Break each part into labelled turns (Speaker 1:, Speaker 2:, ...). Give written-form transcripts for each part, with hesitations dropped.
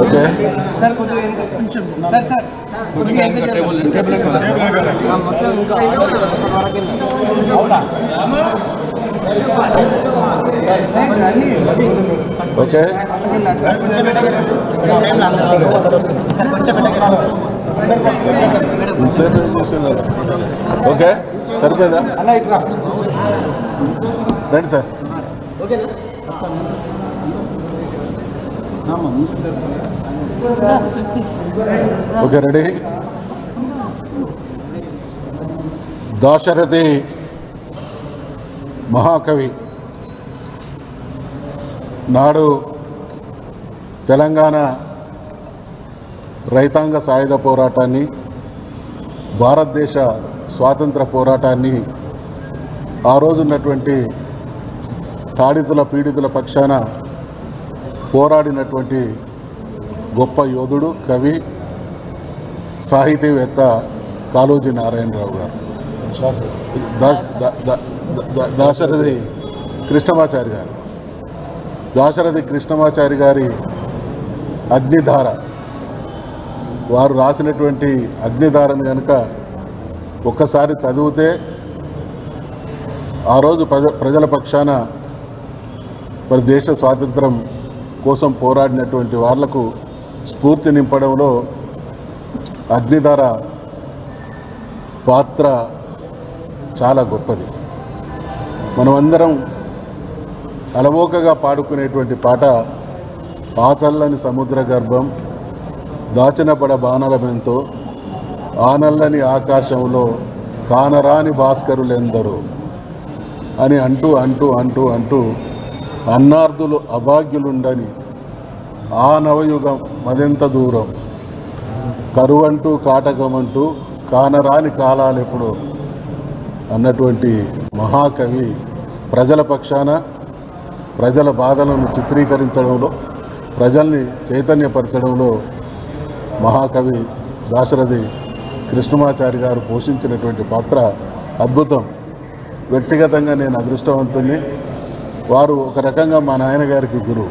Speaker 1: Okay
Speaker 2: sir కొద్దిగా కొంచెం sir sir కొద్దిగా
Speaker 1: ఓకే ఇంతసేపు ఏం చూస్తున్నారు? ఓకే సరిపోయిందా? రండి సార్. Okay ready. దాశరథి మహాకవి నాడు తెలంగాణ రైతాంగ సాయుధ పోరాటాన్ని, భారతదేశ స్వాతంత్ర పోరాటాన్ని ఆ రోజున్నటువంటి తాడితుల పీడితుల పక్షాన పోరాడినటువంటి గొప్ప యోధుడు, కవి, సాహితీవేత్త కాళోజీ నారాయణరావు గారు. దాశరథి కృష్ణమాచారి గారు. దాశరథి కృష్ణమాచారి గారి అగ్నిధార, వారు రాసినటువంటి అగ్నిధారను కనుక ఒక్కసారి చదివితే ఆ రోజు ప్రజల పక్షాన మరి దేశ స్వాతంత్రం కోసం పోరాడినటువంటి వాళ్లకు స్ఫూర్తి నింపడంలో అగ్నిధార పాత్ర చాలా గొప్పది. మనమందరం అలవోకగా పాడుకునేటువంటి పాట ఆ చల్లని సముద్ర గర్భం దాచినపడ బాణలమెంతో ఆ నల్లని ఆకాశంలో కానరాని భాస్కరులెందరూ అని అంటూ అంటూ అంటూ అంటూ అన్నార్థులు అభాగ్యులుండని ఆ నవయుగం మదెంత దూరం కరువంటూ కాటకమంటూ కానరాని కాలాలెప్పుడు అన్నటువంటి మహాకవి ప్రజల పక్షాన ప్రజల బాధలను చిత్రీకరించడంలో, ప్రజల్ని చైతన్యపరచడంలో మహాకవి దాశరథి కృష్ణమాచారి గారు పోషించినటువంటి పాత్ర అద్భుతం. వ్యక్తిగతంగా నేను అదృష్టవంతుని. వారు ఒక రకంగా మా నాయనగారికి గురువు.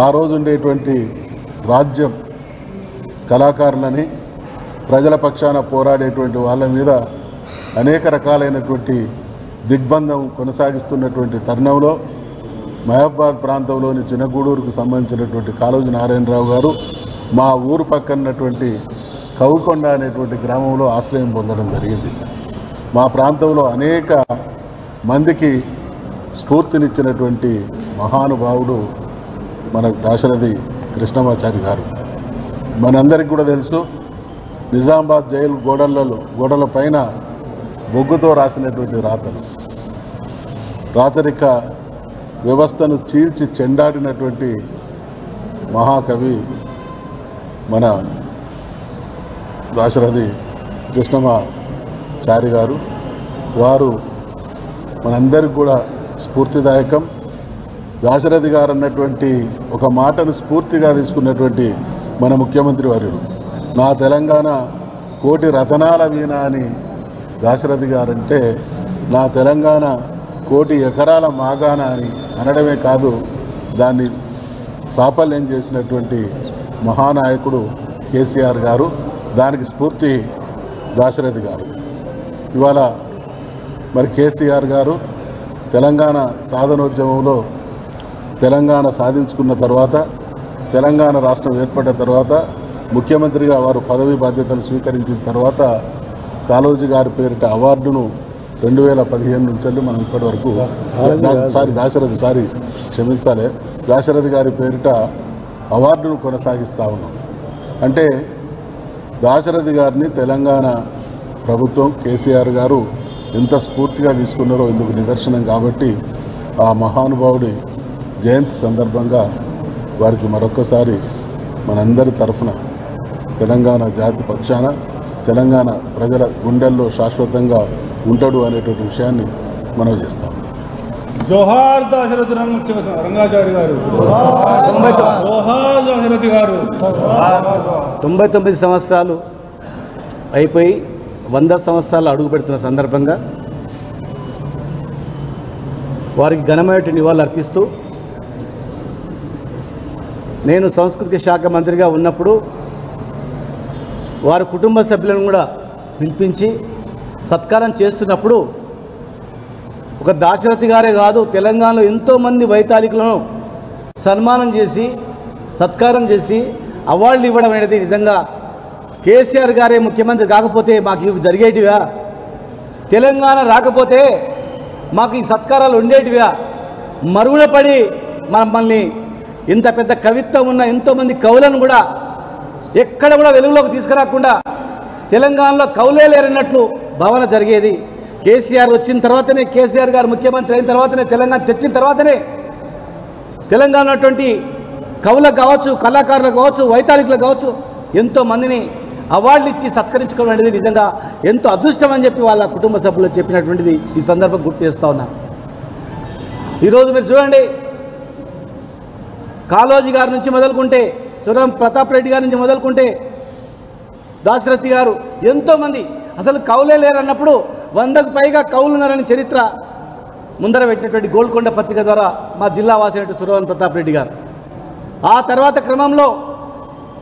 Speaker 1: ఆ రోజు ఉండేటువంటి రాజ్యం కళాకారులని, ప్రజల పక్షాన పోరాడేటువంటి వాళ్ళ మీద అనేక రకాలైనటువంటి దిగ్బంధం కొనసాగిస్తున్నటువంటి తరుణంలో మహబాద్ ప్రాంతంలోని చిన్నగూడూరుకు సంబంధించినటువంటి కాళోజీ నారాయణరావు గారు మా ఊరు పక్కనటువంటి కవికొండ అనేటువంటి గ్రామంలో ఆశ్రయం పొందడం జరిగింది. మా ప్రాంతంలో అనేక మందికి స్ఫూర్తినిచ్చినటువంటి మహానుభావుడు మన దాశరథి కృష్ణమాచారి గారు. మనందరికీ కూడా తెలుసు, నిజామాబాద్ జైలు గోడల పైన బొగ్గుతో రాసినటువంటి రాతలు, రాచరిక వ్యవస్థను చీల్చి చెండాడినటువంటి మహాకవి మన దాశరథి కృష్ణమాచారి గారు. వారు మనందరికి కూడా స్ఫూర్తిదాయకం. దాశరథి గారు అన్నటువంటి ఒక మాటను స్ఫూర్తిగా తీసుకున్నటువంటి మన ముఖ్యమంత్రి వర్యులు, నా తెలంగాణ కోటి రతనాల వీణ అని దాశరథి గారంటే, నా తెలంగాణ కోటి ఎకరాల మాగాన అని అనడమే కాదు, దాన్ని సాఫల్యం చేసినటువంటి మహానాయకుడు కేసీఆర్ గారు. దానికి స్ఫూర్తి దాశరథి గారు. ఇవాళ మరి కేసీఆర్ గారు తెలంగాణ సాధనోద్యమంలో తెలంగాణ సాధించుకున్న తర్వాత, తెలంగాణ రాష్ట్రం ఏర్పడ్డ తర్వాత, ముఖ్యమంత్రిగా వారు పదవీ బాధ్యతలు స్వీకరించిన తర్వాత కాళోజీ గారి పేరిట అవార్డును 2015 నుంచి మనం ఇప్పటి వరకు దాశరథి గారి పేరిట అవార్డును కొనసాగిస్తూ ఉన్నాం. అంటే దాశరథి గారిని తెలంగాణ ప్రభుత్వం, కేసీఆర్ గారు ఎంత స్ఫూర్తిగా తీసుకున్నారో ఇందుకు నిదర్శనం. కాబట్టి ఆ మహానుభావుడి జయంతి సందర్భంగా వారికి మరొక్కసారి మనందరి తరఫున తెలంగాణ జాతి పక్షాన, తెలంగాణ ప్రజల గుండెల్లో శాశ్వతంగా ఉంటాడు అనేటువంటి విషయాన్ని మనం చేస్తాం.
Speaker 3: జోహార్ దాశరథి రంగాచారి గారు. జోహార్ దాశరథి గారు.
Speaker 4: 99 సంవత్సరాలు అయిపోయి 100 సంవత్సరాలు అడుగు పెడుతున్న సందర్భంగా వారికి ఘనమైన నివాళులు అర్పిస్తూ నేను సాంస్కృతిక శాఖ మంత్రిగా ఉన్నప్పుడు వారి కుటుంబ సభ్యులను కూడా పిలిపించి సత్కారం చేస్తున్నప్పుడు ఒక దాశరథి గారే కాదు, తెలంగాణలో ఎంతోమంది వైతాళికులను సన్మానం చేసి సత్కారం చేసి అవార్డులు ఇవ్వడం అనేది నిజంగా కేసీఆర్ గారే ముఖ్యమంత్రి కాకపోతే మాకు ఇవి జరిగేటివా? తెలంగాణ రాకపోతే మాకు ఈ సత్కారాలు ఉండేటివా? మరుగున పడి మమ్మల్ని ఇంత పెద్ద కవిత్వం ఉన్న ఎంతోమంది కవులను కూడా ఎక్కడ కూడా వెలుగులోకి తీసుకురాకుండా తెలంగాణలో కవులే లేరన్నట్లు భావన జరిగేది. కేసీఆర్ వచ్చిన తర్వాతనే, కేసీఆర్ గారు ముఖ్యమంత్రి అయిన తర్వాతనే, తెలంగాణ తెచ్చిన తర్వాతనే తెలంగాణ ఉన్నటువంటి కవులకు కావచ్చు, కళాకారులకు కావచ్చు, వైతాళికులకు కావచ్చు ఎంతోమందిని అవార్డులు ఇచ్చి సత్కరించుకోవడం అనేది నిజంగా ఎంతో అదృష్టం అని చెప్పి వాళ్ళ కుటుంబ సభ్యులు చెప్పినటువంటిది ఈ సందర్భం గుర్తు చేస్తూ ఉన్నా. ఈరోజు మీరు చూడండి, కాళోజీ గారి నుంచి మొదలుకుంటే, సురం ప్రతాప్ రెడ్డి గారి నుంచి మొదలుకుంటే, దాశరథి గారు ఎంతోమంది అసలు కవులే లేరన్నప్పుడు 100కు పైగా కవులు ఉన్నారని చరిత్ర ముందర పెట్టినటువంటి గోల్కొండ పత్రిక ద్వారా మా జిల్లా వాసినటువంటి సురవన్ ప్రతాప్ రెడ్డి గారు. ఆ తర్వాత క్రమంలో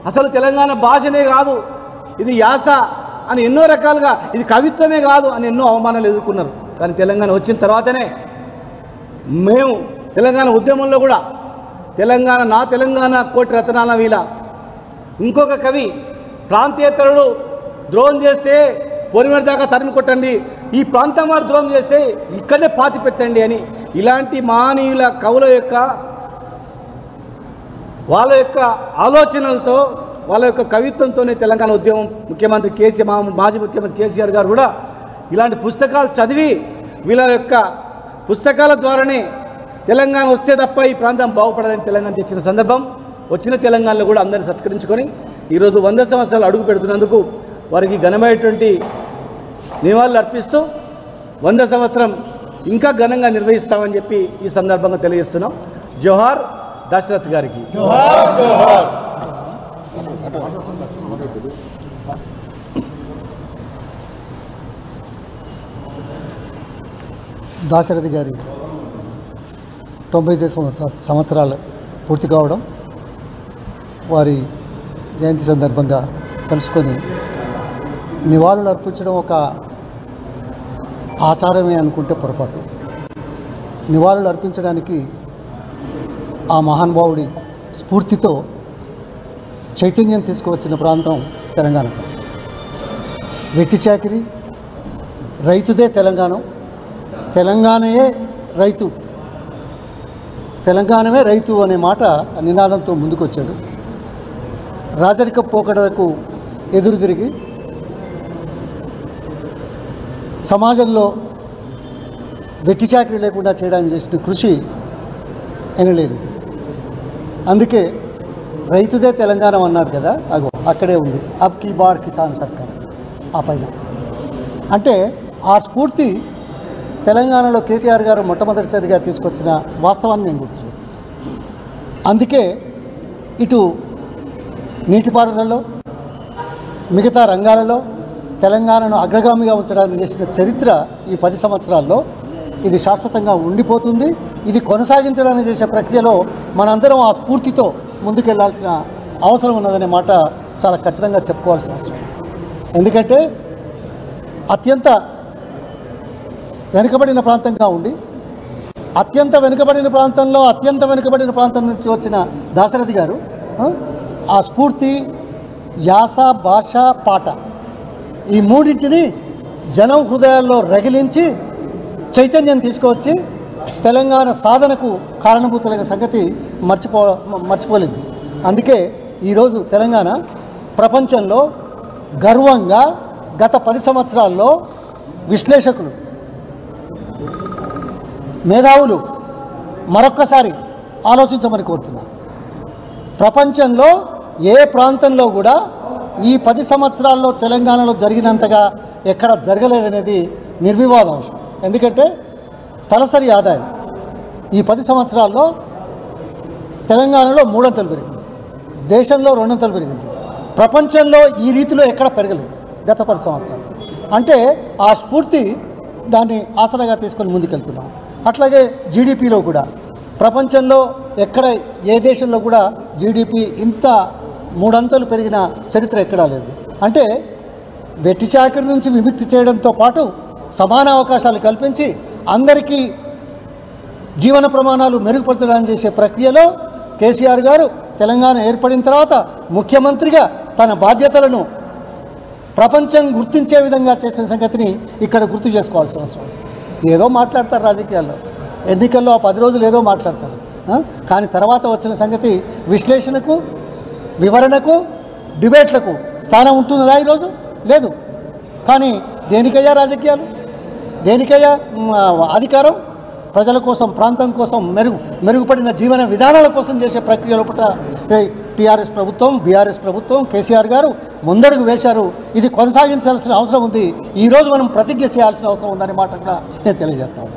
Speaker 4: అసలు తెలంగాణ భాషనే కాదు, ఇది యాస అని ఎన్నో రకాలుగా, ఇది కవిత్వమే కాదు అని ఎన్నో అవమానాలు ఎదుర్కొన్నారు. కానీ తెలంగాణ వచ్చిన తర్వాతనే మేము తెలంగాణ ఉద్యమంలో కూడా తెలంగాణ నా తెలంగాణ కోటి రతనాల వీల, ఇంకొక కవి ప్రాంతేతరుడు ద్రోహం చేస్తే పొరిమేర దాకా తరిమి కొట్టండి, ఈ ప్రాంతం వారు ద్రోహం చేస్తే ఇక్కడే పాతి పెట్టండి అని ఇలాంటి మహనీయుల కవుల యొక్క వాళ్ళ యొక్క ఆలోచనలతో, వాళ్ళ యొక్క కవిత్వంతోనే తెలంగాణ ఉద్యమం ముఖ్యమంత్రి మాజీ ముఖ్యమంత్రి కేసీఆర్ గారు కూడా ఇలాంటి పుస్తకాలు చదివి వీళ్ళ యొక్క పుస్తకాల ద్వారానే తెలంగాణ వస్తే తప్ప ఈ ప్రాంతం బాగుపడదని తెలంగాణ తెచ్చిన సందర్భం. వచ్చిన తెలంగాణలో కూడా అందరిని సత్కరించుకొని ఈరోజు 100 సంవత్సరాలు అడుగు పెడుతున్నందుకు వారికి ఘనమైనటువంటి నివాళులు అర్పిస్తూ 100 సంవత్సరం ఇంకా ఘనంగా నిర్వహిస్తామని చెప్పి ఈ సందర్భంగా తెలియజేస్తున్నాం. జోహార్ దాశరథ్ గారికి.
Speaker 5: దాశరథి గారి 95 సంవత్సరాలు పూర్తి కావడం, వారి జయంతి సందర్భంగా కలుసుకొని నివాళులు అర్పించడం ఒక ఆచారమే అనుకుంటే పొరపాటు. నివాళులు అర్పించడానికి ఆ మహానుభావుడి స్ఫూర్తితో చైతన్యం తీసుకువచ్చిన ప్రాంతం తెలంగాణ. వెట్టి చాకిరి, రైతుదే తెలంగాణ, తెలంగాణయే రైతు, తెలంగాణమే రైతు అనే మాట నినాదంతో ముందుకొచ్చాడు. రాజరిక పోకడలకు ఎదురు తిరిగి సమాజంలో వెట్టి చాకరీ లేకుండా చేయడానికి చేసిన కృషి ఎనలేదు. అందుకే రైతుదే తెలంగాణ అన్నాడు కదా, అగో అక్కడే ఉంది అబ్ కీ బార్ కిసాన్ సర్కార్. ఆ పైన అంటే ఆ స్ఫూర్తి తెలంగాణలో కేసీఆర్ గారు మొట్టమొదటిసారిగా తీసుకొచ్చిన వాస్తవాన్ని నేను గుర్తు చేస్తాను. అందుకే ఇటు నీటిపారుదలలో, మిగతా రంగాలలో తెలంగాణను అగ్రగామిగా ఉంచడానికి చేసిన చరిత్ర ఈ 10 సంవత్సరాల్లో ఇది శాశ్వతంగా ఉండిపోతుంది. ఇది కొనసాగించడానికి చేసే ప్రక్రియలో మనందరం ఆ స్ఫూర్తితో ముందుకెళ్లాల్సిన అవసరం ఉన్నదనే మాట చాలా ఖచ్చితంగా చెప్పుకోవాల్సిన అవసరం. ఎందుకంటే అత్యంత వెనుకబడిన ప్రాంతంగా ఉండి అత్యంత వెనుకబడిన ప్రాంతం నుంచి వచ్చిన దాశరథి గారు ఆ స్ఫూర్తి, యాస, భాష, పాట ఈ మూడింటిని జనం హృదయాల్లో రగిలించి చైతన్యం తీసుకువచ్చి తెలంగాణ సాధనకు కారణభూతులైన సంగతి మర్చిపోలేదు. అందుకే ఈరోజు తెలంగాణ ప్రపంచంలో గర్వంగా గత 10 సంవత్సరాల్లో విశ్లేషకులు, మేధావులు మరొక్కసారి ఆలోచించమని కోరుతున్నారు. ప్రపంచంలో ఏ ప్రాంతంలో కూడా ఈ 10 సంవత్సరాల్లో తెలంగాణలో జరిగినంతగా ఎక్కడ జరగలేదనేది నిర్వివాదం అంశం. ఎందుకంటే తలసరి ఆదాయం ఈ 10 సంవత్సరాల్లో తెలంగాణలో 3 అంతలు పెరిగింది, దేశంలో 2 అంతలు పెరిగింది, ప్రపంచంలో ఈ రీతిలో ఎక్కడ పెరగలేదు గత 10 సంవత్సరాలు. అంటే ఆ స్ఫూర్తి దాన్ని ఆసరాగా తీసుకొని ముందుకెళ్తున్నాం. అట్లాగే జీడిపిలో కూడా ప్రపంచంలో ఎక్కడ ఏ దేశంలో కూడా జీడిపి ఇంత 3 అంతలు పెరిగిన చరిత్ర ఎక్కడా లేదు. అంటే వెట్టి చాకరి నుంచి విముక్తి చేయడంతో పాటు సమాన అవకాశాలు కల్పించి అందరికీ జీవన ప్రమాణాలు మెరుగుపరచడానికి చేసే ప్రక్రియలో కేసీఆర్ గారు తెలంగాణ ఏర్పడిన తర్వాత ముఖ్యమంత్రిగా తన బాధ్యతలను ప్రపంచం గుర్తించే విధంగా చేసిన సంగతిని ఇక్కడ గుర్తు చేసుకోవాల్సిన అవసరం. ఏదో మాట్లాడతారు రాజకీయాల్లో, ఎన్నికల్లో 10 రోజులు ఏదో మాట్లాడతారు, కానీ తర్వాత వచ్చిన సంగతి విశ్లేషణకు, వివరణకు, డిబేట్లకు స్థానం ఉంటుందా ఈరోజు? లేదు. కానీ దేనికయ్యా రాజకీయాలు, దేనికయ్యా అధికారం? ప్రజల కోసం, ప్రాంతం కోసం, మెరుగుపడిన జీవన విధానాల కోసం చేసే ప్రక్రియ లోపల టీఆర్ఎస్ ప్రభుత్వం, బీఆర్ఎస్ ప్రభుత్వం, కేసీఆర్ గారు ముందడుగు వేశారు. ఇది కొనసాగించాల్సిన అవసరం ఉంది. ఈరోజు మనం ప్రతిజ్ఞ చేయాల్సిన అవసరం ఉందనే మాట కూడా నేను తెలియజేస్తాను.